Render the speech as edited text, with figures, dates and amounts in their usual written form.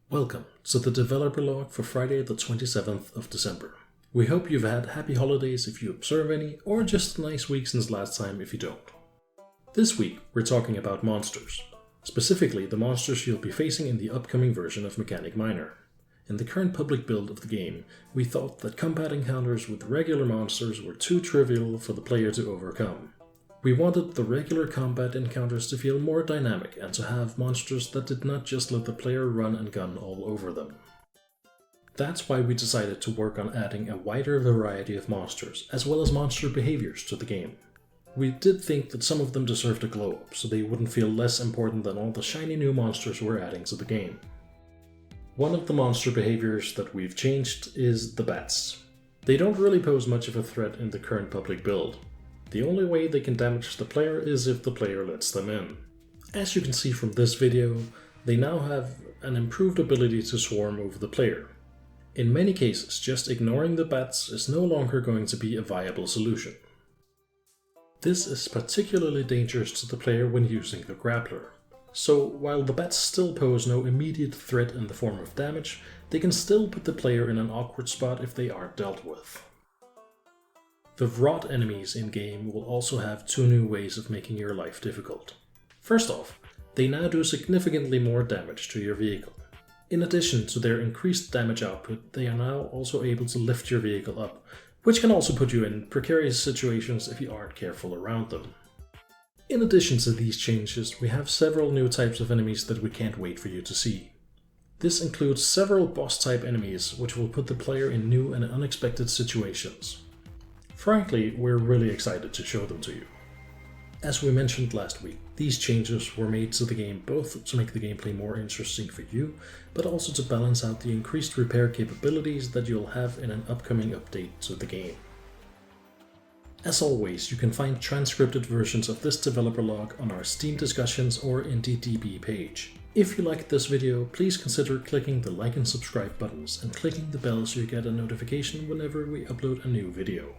Welcome to the developer log for Friday the 27th of December. We hope you've had happy holidays if you observe any, or just a nice week since last time if you don't. This week we're talking about monsters. Specifically the monsters you'll be facing in the upcoming version of Mechanic Minor. In the current public build of the game, we thought that combat encounters with regular monsters were too trivial for the player to overcome. We wanted the regular combat encounters to feel more dynamic and to have monsters that did not just let the player run and gun all over them. That's why we decided to work on adding a wider variety of monsters, as well as monster behaviors to the game. We did think that some of them deserved a glow up, so they wouldn't feel less important than all the shiny new monsters we're adding to the game. One of the monster behaviors that we've changed is the bats. They don't really pose much of a threat in the current public build. The only way they can damage the player is if the player lets them in. As you can see from this video, they now have an improved ability to swarm over the player. In many cases, just ignoring the bats is no longer going to be a viable solution. This is particularly dangerous to the player when using the grappler. So while the bats still pose no immediate threat in the form of damage, they can still put the player in an awkward spot if they aren't dealt with. The rot enemies in-game will also have two new ways of making your life difficult. First off, they now do significantly more damage to your vehicle. In addition to their increased damage output, they are now also able to lift your vehicle up, which can also put you in precarious situations if you aren't careful around them. In addition to these changes, we have several new types of enemies that we can't wait for you to see. This includes several boss-type enemies, which will put the player in new and unexpected situations. Frankly, we're really excited to show them to you. As we mentioned last week, these changes were made to the game both to make the gameplay more interesting for you, but also to balance out the increased repair capabilities that you'll have in an upcoming update to the game. As always, you can find transcripted versions of this developer log on our Steam Discussions or IndieDB page. If you liked this video, please consider clicking the like and subscribe buttons and clicking the bell so you get a notification whenever we upload a new video.